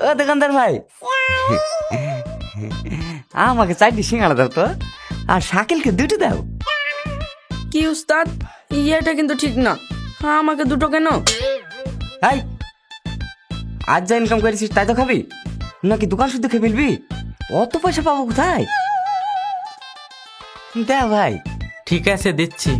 ও দোকানদার ভাই, আমাকে 4টি সিঙ্গাড়া দাও তো, আর শাকিলকে 2টি দাও। কি উস্তাদ, এটা কিন্তু ঠিক না। আমাকে দুটো কেন? এই, আজ যা ইনকাম করেছিস তাই তো খাবি, নাকি দোকান শুদ্ধ খেয়ে ফেলবি? অত পয়সা পাবো কোথায়? দে ভাই। ঠিক আছে, দিচ্ছি।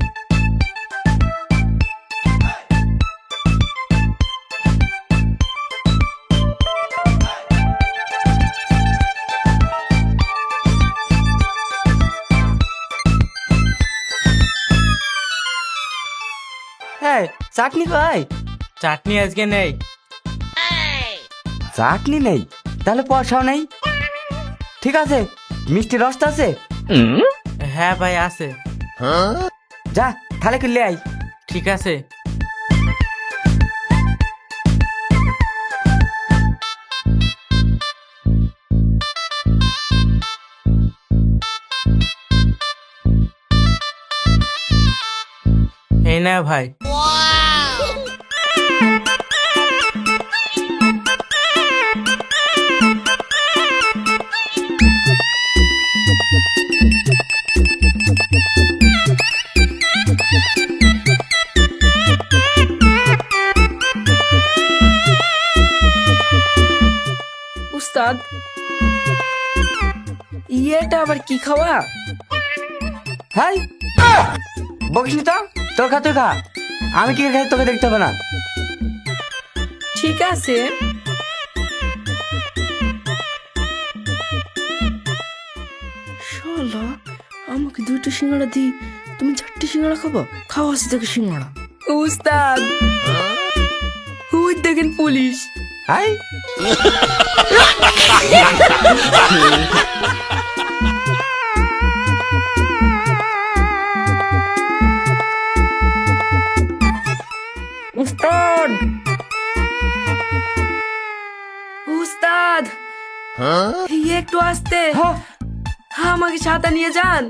হ্যাঁ, চাটনি কই? চাটনি আজকে নেই। চাটনি নেই, তাহলে পয়সাও নেই। ঠিক আছে, মিষ্টি রসটা আছে? হ্যাঁ ভাই, আছে। যা তাহলে কিনলে আই। ঠিক আছে। এই না ভাই। উস্তাদ, এটা আবার কি খাওয়া? হাই, বকিস তো, তোর খা তুই খা, আমি কি খাই তোকে দেখতে হবে না। ঠিক আছে। শালা, আমাকে 2টি সিঙ্গাড়া দি, তুমি 4টি সিঙ্গাড়া খাবো? খাওয়া আছে দেখে সিঙ্গাড়া। উস্তাদ, ওই দেখেন পুলিশ। হাই, উস্তাদ, উস্তাদ, একটু আসতে, আমাকে ছাতা নিয়ে যান।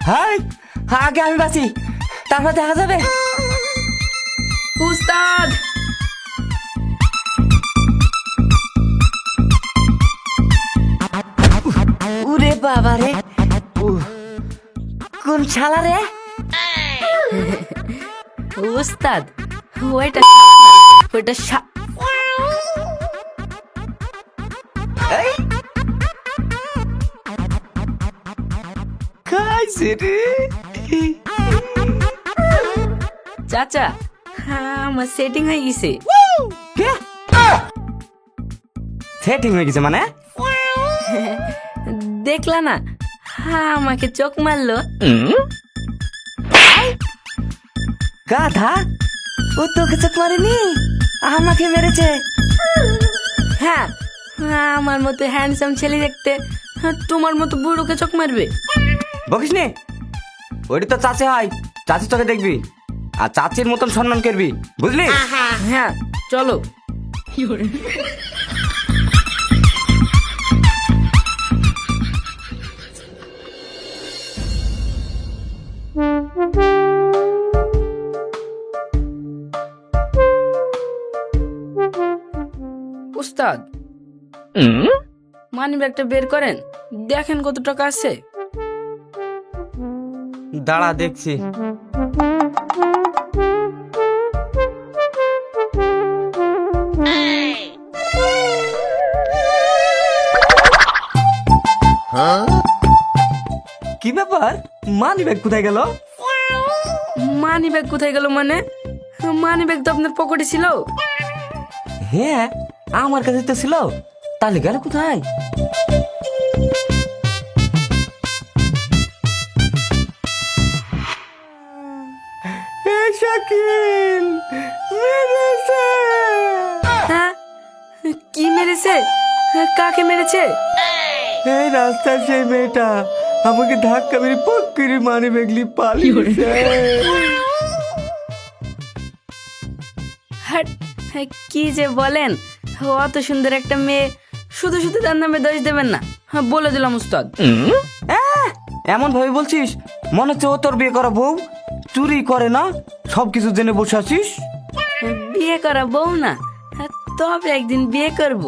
হাই, আগে আমি বাঁচি, তারপর দেখা যাবে। উস্তাদ, উরে বাবা রে, কোন শালা রে? উস্তাদ, ওইটা ওইটা এই, খাইছে রে। চাচা, আমার সেটিং হয়ে গেছে। কে? সেটিং হয়ে গেছে মানে? দেখলা না, আমাকে চোখ মারলো। গাধা, ও তোকে চোখ মারেনি, আমাকে মেরেছে। হ্যাঁ, আমার মতো হ্যান্ডসাম ছেলে দেখতে তোমার মতো বুড়োকে চোখ মারবে? বকিস নে, ওইটা তো চাচি হয়, চাচি তোকে দেখবি, আর চাচির মতন সম্মান করবি, বুঝলি? হ্যাঁ, চলো। উস্তাদ, মানি ব্যাগটা বের করেন, দেখেন কত টাকা আছে। দাঁড়া, দেখছি। কি ব্যাপার, মানি ব্যাগ কোথায় গেল? মানি ব্যাগ কোথায় গেল মানে? মানি ব্যাগ তো আপনার পকেটে ছিল। হ্যাঁ, আমার কাছে তো ছিল, তাহলে গেল কোথায়? শাকিল মেরেছে। হ্যাঁ, কি মেরেছে? কাকে মেরেছে? এই রাস্তার সেই মেয়েটা আমাকে ধাক্কা মেরে পক্কিরি মানি বেগলি পালিয়েছে। হাট, কি যে বলেন, অত সুন্দর একটা মেয়ে, শুধু শুধু তার নামে দোষ দেবেন না। বলে দিলাম উস্তাদ। এমন ভাবে বলছিস মনে হচ্ছে ও তোর বিয়ে করা বউ, চুরি করে না, সবকিছু জেনে বসে আছিস। বিয়ে করা বউ না, তবে একদিন বিয়ে করব।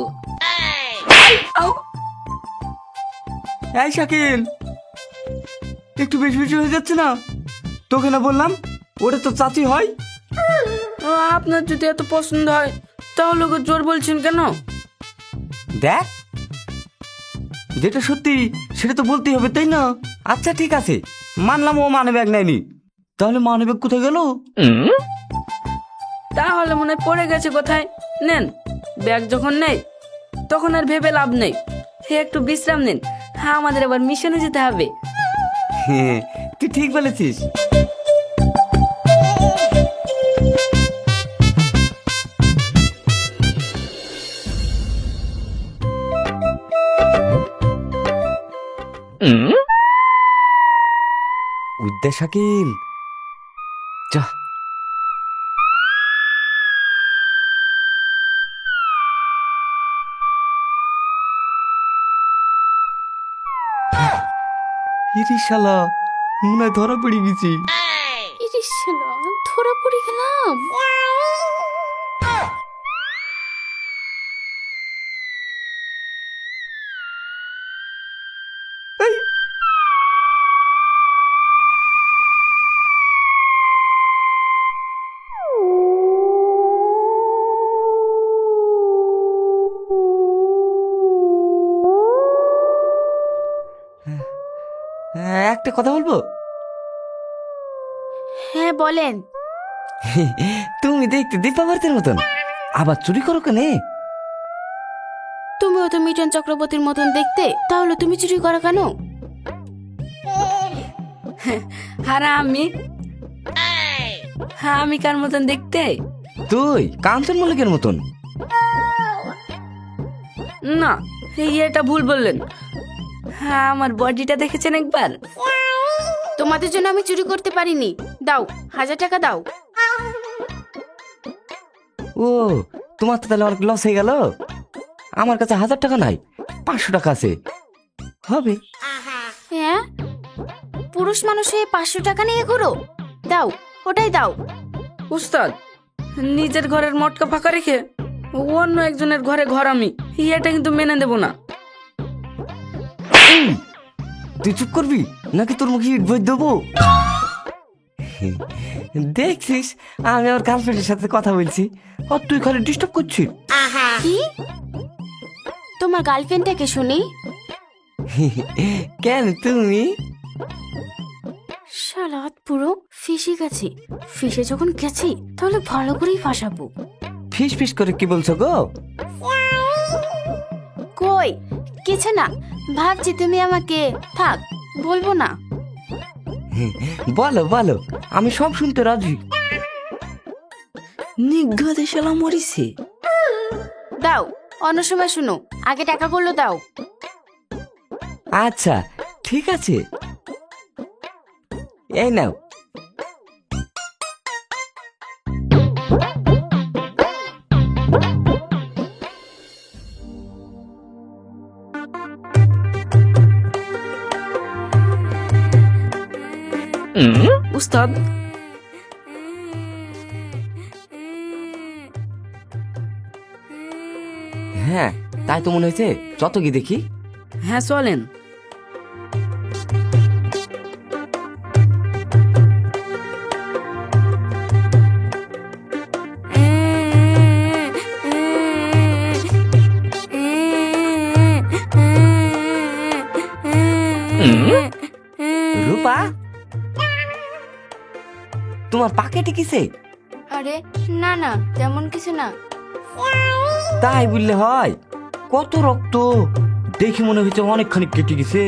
এই শাকিল, একটু বেশি বেশি হয়ে যাচ্ছে না? তোকে না বললাম ওটা তো চাচি হয়। আপনার যদি এত পছন্দ হয় তাহলে ওকে জোর বলছেন কেন? দেখ, যেটা সত্যি সেটা তো বলতেই হবে, তাই না? আচ্ছা ঠিক আছে, মানলাম ও মানি ব্যাগ নেয়নি, তাহলে মানি ব্যাগ কোথায় গেল? তাহলে মনে হয় পড়ে গেছে কোথায়। নেন, ব্যাগ যখন নেই তখন আর ভেবে লাভ নেই। একটু বিশ্রাম নিন, হ্যাঁ আমাদের আবার মিশনে যেতে হবে। হ্যাঁ, তুই ঠিক বলেছিস। উদ্দে শাকিল, যা। ইরি শালা, মনে হয় ধরা পড়ে গেছি। ইরিশ শালা, ধরা পড়ে গেলাম। একটা কথা বলবো? হ্যাঁ বলেন। তুমি দেখতে দীপাবর্তের মতন, আবার চুরি করো কেনে? তুমিও তো মিঠুন চক্রবর্তীর মতন দেখতে, তাহলে তুমি চুরি করো কেন? আর আমি, হ্যাঁ আমি কার মতন দেখতে? তুই কাঞ্চন মল্লিকের মতন। না, এটা ভুল বললেন। হ্যাঁ আমার বডিটা দেখেছেন একবার? তোমাদের জন্য আমি চুরি করতে পারিনি। দাও, 1000 টাকা দাও। ও, তোমার তো তাহলে অনেক লস হয়ে গেল। আমার কাছে 1000 টাকা নাই, 500 টাকা আছে, হবে? হ্যাঁ, পুরুষ মানুষ হয়ে 500 টাকা নিয়ে ঘুরো? দাও, ওটাই দাও। উস্তাদ, নিজের ঘরের মটকা ফাঁকা রেখে অন্য একজনের ঘরে ঘর আমি, এটা কিন্তু মেনে দেব না। তুই চুপ করবি নাকি তোর মুখে ইট বই দেবো? দেখছিস আমি আমার গার্লফ্রেন্ডের সাথে কথা বলছি, আর তুই খালি ডিস্টার্ব করছিস। কি? তোমার গার্লফ্রেন্ডটাকে শুনি। কেন তুমি? শালা পুরো ফেসে গেছে। ফেসে যখন গেছি তাহলে ভালো করেই ফাঁসাবো। ফিস ফিস করে কি বলছো গো? কই কিছু না, ভাবছি তুমি আমাকে, থাক বলবো না। বলো বলো, আমি সব শুনতে রাজি। নিঘাতে শালা মরিছে। দাও, অন্য সময় শুনো, আগে টাকাগুলো দাও। আচ্ছা ঠিক আছে, এই নাও। উস্তাদ, হ্যাঁ তাই তো মনে হয়েছে, যত কি দেখি। হ্যাঁ চলেন। রূপা, তোমার পাকেটে কিসে? আরে না না, তেমন কিছু না। তাই বললে হয়? কত রক্ত, দেখি মনে হচ্ছে অনেকখানি কেটে গেছে।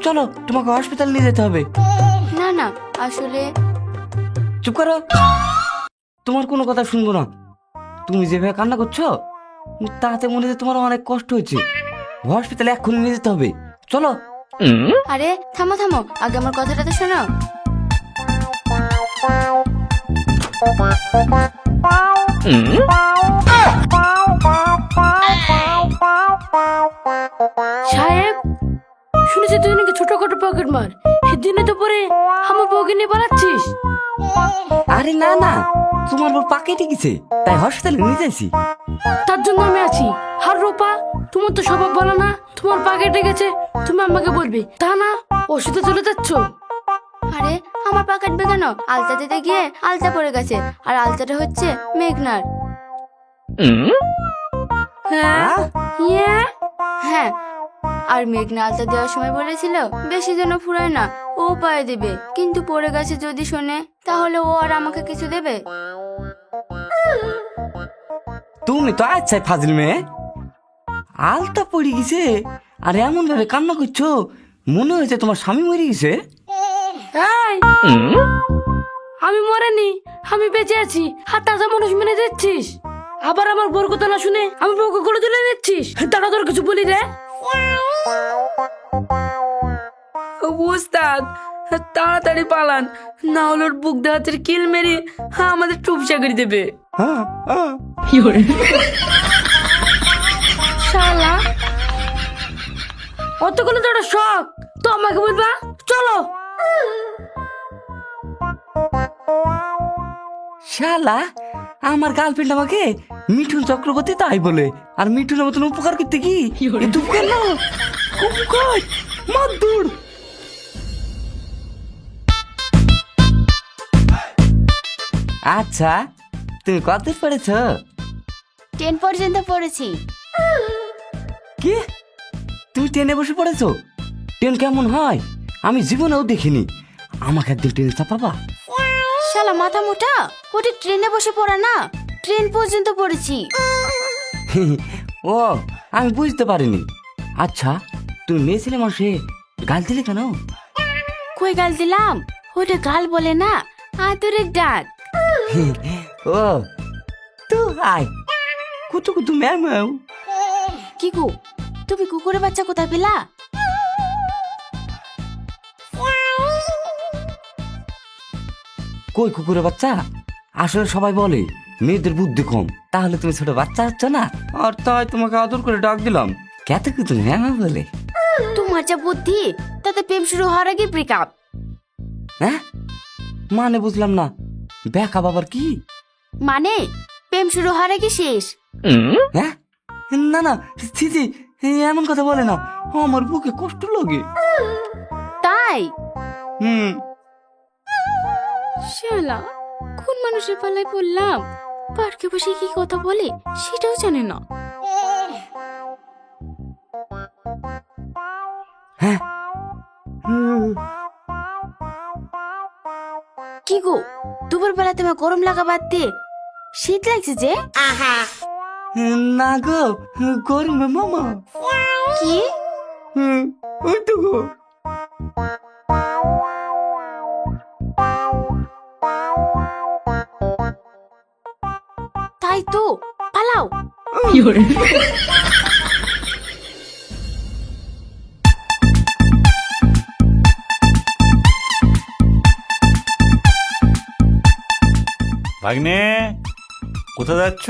চলো তোমাকে হসপিটাল নিয়ে যেতে হবে। না না, আসলে চুপ করো, তোমার কোনো কথা শুনবো না। তুমি যেভাবে কান্না করছো তাতে মনে হচ্ছে তোমার অনেক কষ্ট হচ্ছে। হসপিটালে এক্ষুনি নিয়ে যেতে হবে, চলো। আরে থামো থামো, আগে আমার কথাটা তো শোনো। সাহেব, শুনেছি তুই নাকি ছোটখাটো পকেট মার, দিনে তো পরে আমার বউকে নিয়ে পালাচ্ছিস। আরে না না, তোমার বউ পাকেটে গেছে তাই হসপিটালে নিয়ে যাইছি। তার জন্য আমি আছি। আর রূপা, তোমার তো স্বভাব ভালো না, তোমার পা কেটে গেছে, তুমি আমাকে বলবে তা না ওষুধে চলে যাচ্ছ। আরে আমার পা কাটবে কেন? আলতা দিতে গিয়ে আলতা পড়ে গেছে, আর আলতাটা হচ্ছে মেঘনার। হ্যাঁ ইয়ে হ্যাঁ, আর মেঘনা আলতা দেওয়ার সময় বলেছিল বেশি যেন ফুরায় না, ও পায়ে দেবে, কিন্তু পড়ে গেছে যদি শোনে তাহলে ও আর আমাকে কিছু দেবে? তুমি তো আচ্ছা ফাজিল মেয়ে, আলতা পড়ে গেছে আর এমন ভাবে কান্না করছো মনে হয়েছে তোমার স্বামী মরে গেছে। এই, আমি মরেনি, আমি বেঁচে আছি। আর তাজা মানুষ মেনে দিচ্ছিস, আবার আমার বোর কথা না শুনে আমি বউকে করে তুলে নিচ্ছিস। দাঁড়া, তোর কিছু বলি রে উস্তাদ, তাড়াতাড়ি পালান, না হলে ওর বুক দেহাতের কিল মেরে আমাদের টুপসা করে দেবে। হ্যাঁ হ্যাঁ। শালা, অতগুলো তো একটা শখ, তো আমাকে বলবা চলো। শালা, আমার গার্লফ্রেন্ড আমাকে মিঠুন চক্রবর্তী তাই বলে, আর মিঠুনের মতন উপকার করতে কি এ তো উপকার না, উপকার মাদুর। আচ্ছা, তুমি কত পড়েছ? 10 পর্যন্ত পড়েছি। কি, তুমি ট্রেনে বসে পড়েছো? ট্রেন কেমন হয় আমি জীবনেও দেখিনি, আমাকে একদিন ট্রেনে চাপাবা? শালা মাথা মোটা, ওটা ট্রেনে বসে পড়া না, ট্রেন পর্যন্ত পড়েছি। ও, আমি বুঝতে পারিনি। আচ্ছা, তুমি মেয়ে ছেলে মানুষে গাল দিলে কেন? কই গাল দিলাম? ওটা গাল বলে না, আদরের ডাক। ও, তো আয় কুতু কুতু ম্যাও। কি গো, তুমি কুকুরের বাচ্চা কোথায় পেলা? কই কুকুরের বাচ্চা? আসলে সবাই বলে মেয়েদের বুদ্ধি কম, তাহলে তুমি ছোট বাচ্চা হচ্ছ না, আর তাই তোমাকে আদর করে ডাক দিলাম। কত কুতু ম্যাও বলে। তোমার যা বুদ্ধি, তাতে প্রেম শুরু হওয়ার আগে ব্রেকআপ। হ্যাঁ মানে বুঝলাম না, ব্যাকা বাবার কি মানে প্রেম শুরু হওয়ার আগে শেষ। হ্যাঁ? না না, ছিজি, এমন কথা বলে না, আমার বুকে কষ্ট লাগে। তাই? হুম। শালা, কোন মানুষের পাল্লায় পড়লাম, পার্কে বসে কি কথা বলে সেটাও জানে না। হ্যাঁ। কি গো, দুপুর বেলা তোমার গরম লাগা বাদ দিয়ে শীত লাগছে যে? না গো, গরমে মামা। কি? ওই তো গো। তাই তো, পালাও। ভাগ্নে, কোথায় যাচ্ছ?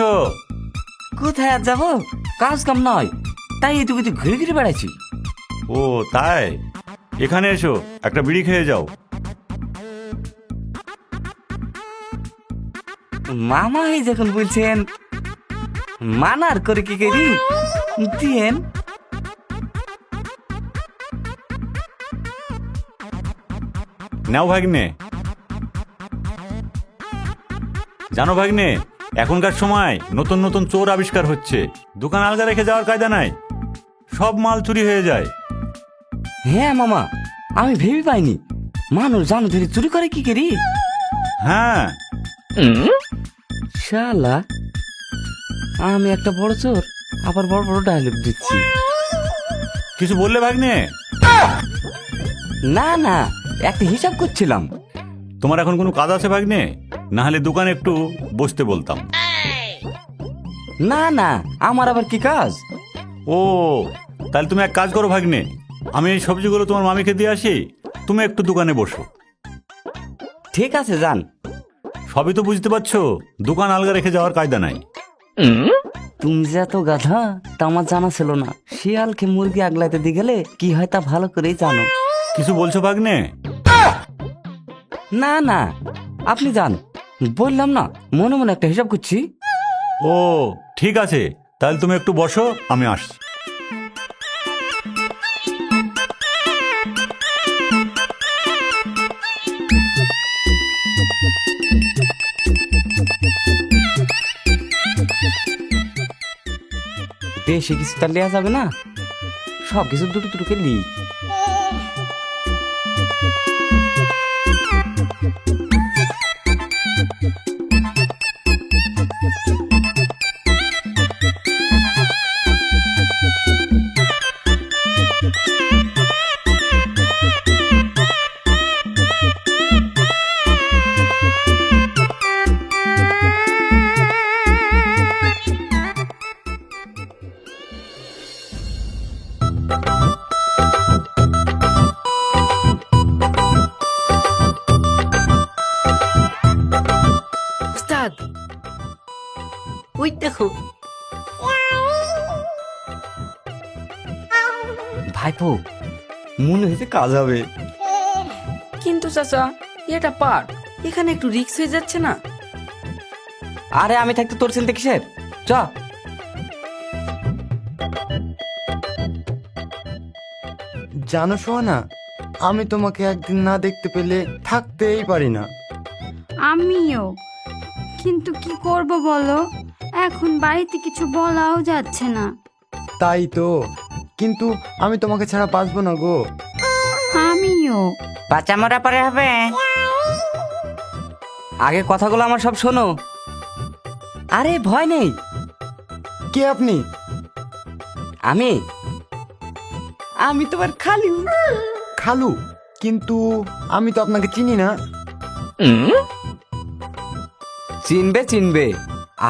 কোথায় আর যাবো, কাজ কাম নয়, তাই এদিকে তো ঘুরে ঘুরে বেড়াচ্ছি। ও তাই, এখানে এসো, একটা বিড়ি খেয়ে যাও। মামা এই যখন বলছেন, মানার করে কি করি দিয়েন। নাও ভাগ্নে। জানো ভাগ্নে, এখনকার সময় নতুন নতুন চোর আবিষ্কার হচ্ছে, দোকান আলগা রেখে যাওয়ার কায়দা নাই, সব মাল চুরি হয়ে যায়। হ্যাঁ মামা, আমি ভেবে পাইনি মানুষ জানো ধরে চুরি করে কি করি। হ্যাঁ, শালা, আমি একটা বড় চোর, আবার বড় বড় ডায়লগ দিচ্ছি। কিছু বললে ভাগ্নে? না না, একটা হিসাব করছিলাম। তোমার এখন কোনো কাজ আছে ভাগ্নে? না হলে দোকানে একটু বসতে বলতাম। না না, আমার আবার কি কাজ? ও, তাহলে তুমি এক কাজ করো ভাগ্নে, আমি এই সবজিগুলো তোমার মামিকে দিয়ে আসি, তুমি একটু দোকানে বসো। ঠিক আছে, যান। সবই তো বুঝতে পারছো, দোকান আলগা রেখে যাওয়ার কায়দা নাই। তুমি যে এত গাধা তা আমার জানা ছিল না। শিয়ালকে মুরগি আগলাইতে দিয়ে গেলে কি হয় তা ভালো করেই জানো। কিছু বলছো ভাগ্নে? না না, আপনি যান, বললাম না মনে মনে একটা হিসাব করছি। ও ঠিক আছে, তাহলে তুমি একটু বসো, আমি আসছি। বেশি কিছু তার নেওয়া যাবে না, সব কিছু দুটো দুটো করে নিই। উস্তাদ, ওই দেখো। ভাইপো, মনে হয়েছে কাজ হবে। কিন্তু চাচা, এটা পার, এখানে একটু রিস্ক হয়ে যাচ্ছে না? আরে আমি থাকতে তোর চিন্তা কিসের, চ। জানো সোহানা, আমি তোমাকে একদিন না দেখতে পেলে থাকতেই পারি না। আমিও, কিন্তু কি করব বলো, এখন বাড়িতে কিছু বলাও যাচ্ছে না। তাই তো, কিন্তু আমি তোমাকে ছাড়া বাঁচবো না গো। আমিও। বাচ্চা মরা পরে হবে, আগে কথাগুলো আমার সব শোনো। আরে ভয় নেই। কে আপনি? আমি আমি তোমার খালু। খালু? কিন্তু আমি তো আপনাকে চিনি না। চিনবে চিনবে,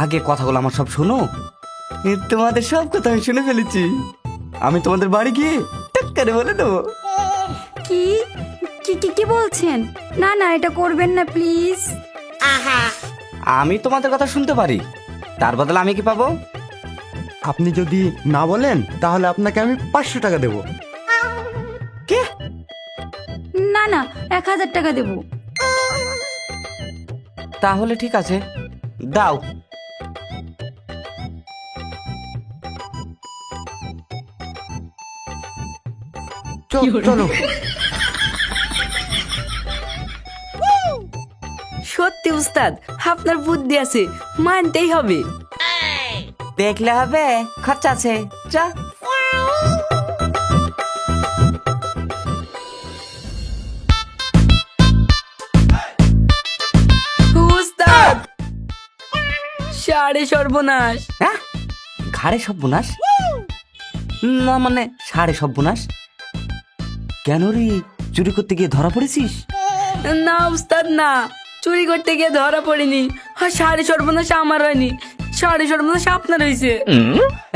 আগে কথাগুলো আমার সব শোনো। তোমাদের সব কথা আমি শুনে ফেলেছি, আমি তোমাদের বাড়ি গিয়ে টাক্কারে বলে দেবো। কি কি কি কি বলছেন? না না, এটা করবেন না প্লিজ। আমি তোমাদের কথা শুনতে পারি, তার বদলে আমি কি পাবো? আপনি যদি না বলেন তাহলে আপনাকে আমি 500 টাকা দেবো। কে? না না, 1000 টাকা দেবো। তাহলে ঠিক আছে, দাও। চলো। সত্যি উস্তাদ, আপনার বুদ্ধি আছে, মানতেই হবে। দেখলে হবে, খরচা আছে, যা। উস্তাদ, সাড়ে সর্বনাশ। হ্যাঁ, ঘাড়ে সর্বনাশ? না মানে সাড়ে সর্বনাশ কেন রে? চুরি করতে গিয়ে ধরা পড়েছিস? না উস্তাদ না, চুরি করতে গিয়ে ধরা পড়িনি। আর সাড়ে সর্বনাশ আমার হয়নি, সাড়ে সর্বনাশ আপনার হয়েছে।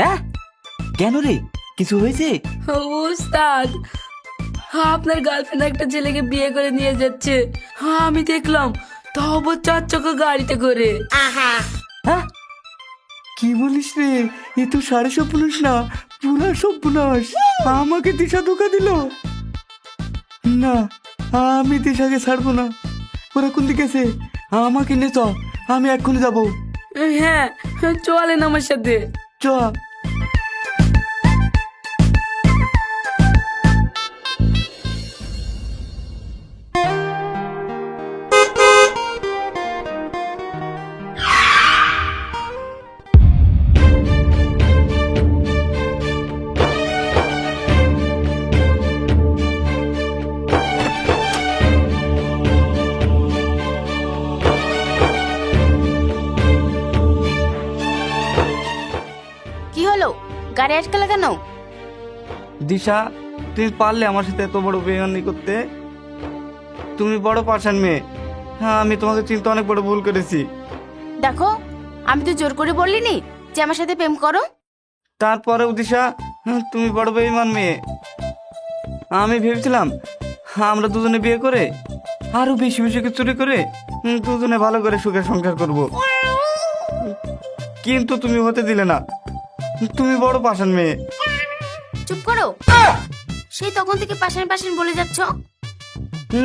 হ্যাঁ, কেন রে, কিছু হয়েছে? উস্তাদ, আপনার গার্লফ্রেন্ড একটা ছেলেকে বিয়ে করে নিয়ে যাচ্ছে, আমি দেখলাম, তাও 4 চাকা গাড়িতে করে। হ্যাঁ, কি বলিস রে? এ তো সাড়ে সর্বনাশ না, পুরা সর্বনাশ। আমাকে দিশা ধোকা দিল। না, আমি দিশাকে ছাড়বো না। ওরা কোন দিকে আছে? আমাকে নিয়ে চ, আমি এক্ষুনি যাবো। হ্যাঁ, চলেন আমার সাথে। চ। কি হলো, গাড়ি আটকালে কেন? দিশা, তুমি পারলে আমার সাথে এত বড় বেয়ানি করতে? তুমি বড় পাষাণ মেয়ে, হ্যাঁ আমি তোমাকে চিনতে অনেক বড় ভুল করেছি। দেখো, আমি তো জোর করে বলিনি যে আমার সাথে প্রেম করো। তারপরেও দিশা, তুমি বড় বেঈমান মেয়ে। আমি ভেবেছিলাম আমরা দুজনে বিয়ে করে আরো বেশি বেশি করে চুরি করে দুজনে ভালো করে সুখে সংসার করব, কিন্তু তুমি হতে দিলে না। তুমি বড় পাষাণ মেয়ে। চুপ করো, সেই তখন থেকে পাশান পাশান বলে যাচ্ছ।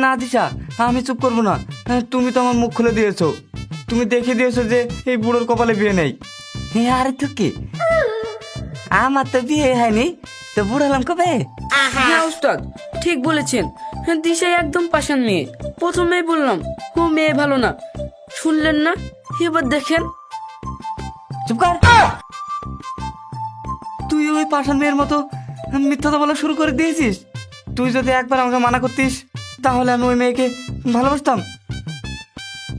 না দিশা, আমি চুপ করবো না। তুমি তো আমার মুখ খুলে দিয়েছো, তুমি দেখিয়ে দিয়েছো যে এই বুড়োর কপালে বিয়ে নেই। আরে তো কি, আমার তো বিয়ে হয়নি, তো বুড়ালাম কবে? হ্যাঁ উস্তাদ, ঠিক বলেছেন। দিশাই একদম পাষাণ মেয়ে। প্রথমেই বললাম ও মেয়ে ভালো না, শুনলেন না? এবার দেখেন। চুপ কর। তুই ওই পাষাণ মেয়ের মতো মিথ্যা বলা শুরু করে দিয়েছিস। তুই যদি একবার আমাকে মানা করতিস তাহলে আমি ওই মেয়েকে ভালোবাসতাম।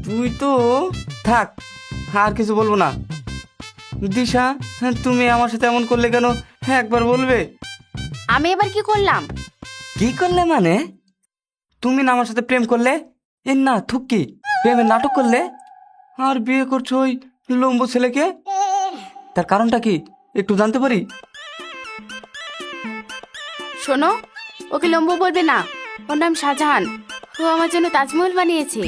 তুই তো থাক, আর কিছু বলবো না। দিশা, তুমি আমার সাথে এমন করলে কেন একবার বলবে? আমি এবার কি করলাম? কি করলে মানে? তুমি না আমার সাথে প্রেম করলে, এর না থুকি প্রেমের নাটক করলে, আর বিয়ে করছো ওই লম্বু ছেলেকে। তার কারণটা কি একটু জানতে পারি? শোনো, ওকে লম্বু বলবে না, ওর নাম শাহজাহান। ও আমার জন্য তাজমহল বানিয়েছে।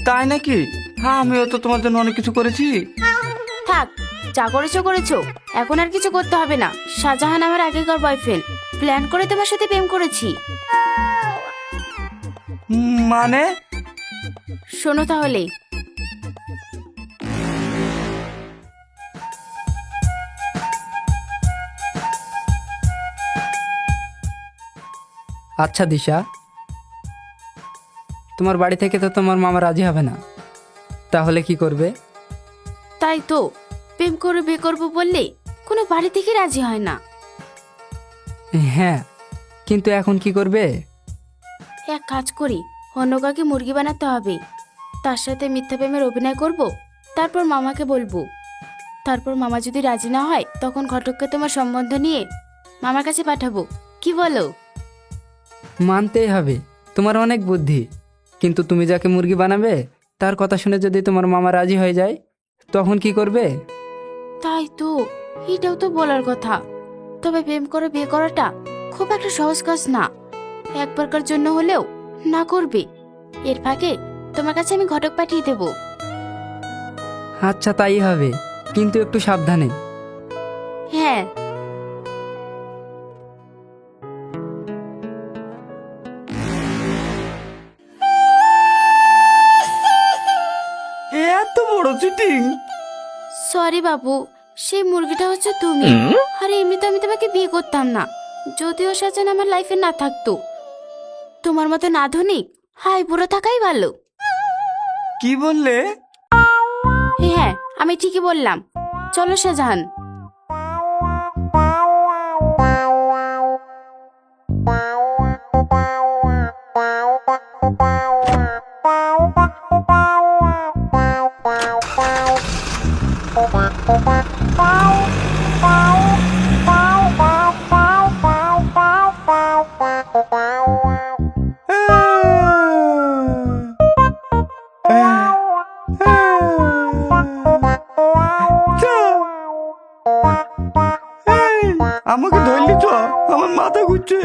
তাই নাকি? হ্যাঁ, আমিও তো তোমার জন্য অনেক কিছু করেছি। থাক, যা করেছো করেছো, এখন আর কিছু করতে হবে না। শাহজাহান আমার আগেকার বয়ফ্রেন্ড, প্ল্যান করে তোমার সাথে প্রেম করেছি। মানে? শোনো তাহলে, আচ্ছা দিশা, তোমার বাড়ি থেকে তো তোমার মামা রাজি হবে না, তাহলে কি করবে? তাই তো প্রেম করে বিয়ে করবো বললে কোনো বাড়ি থেকে রাজি হয় না। হ্যাঁ, কিন্তু এখন কি করবে? এক কাজ করি, অন্য কাউকে মুরগি বানাতে হবে, তার সাথে মিথ্যা প্রেমের অভিনয় করব, তারপর মামাকে বলবো। তারপর মামা যদি রাজি না হয় তখন ঘটককে তোমার সম্বন্ধ নিয়ে মামার কাছে পাঠাবো। কি বলো? মানতেই হবে, তোমার অনেক বুদ্ধি। কিন্তু তুমি যাকে মুরগি বানাবে তার কথা শুনে যদি তোমার মামা রাজি হয়ে যায় তখন কি করবে? তাই তো, এটাও তো বলার কথা। তবে প্রেম করে বিয়ে করাটা খুব একটা সহজ কাজ না। একবারকার জন্য হলেও না করবে। এর ফাঁকে তোমার কাছে আমি ঘটক পাঠিয়ে দেব। আচ্ছা তাই হবে, কিন্তু একটু সাবধানে। হ্যাঁ। এত বড় চিটিং! সরি বাবু, সেই মুরগিটা হচ্ছে তুমি। আর এমনিতে আমি তোমাকে বিয়ে করতাম না, যদিও সাজান আমার লাইফে না থাকতো। তোমার মতো আধুনিক হাই বুড়ো থাকাই ভালো। কি বললে? হ্যাঁ, আমি ঠিকই বললাম। চলো শাহজাহান। আমাকে ধরলি তো, আমার মাথা ঘুরছে।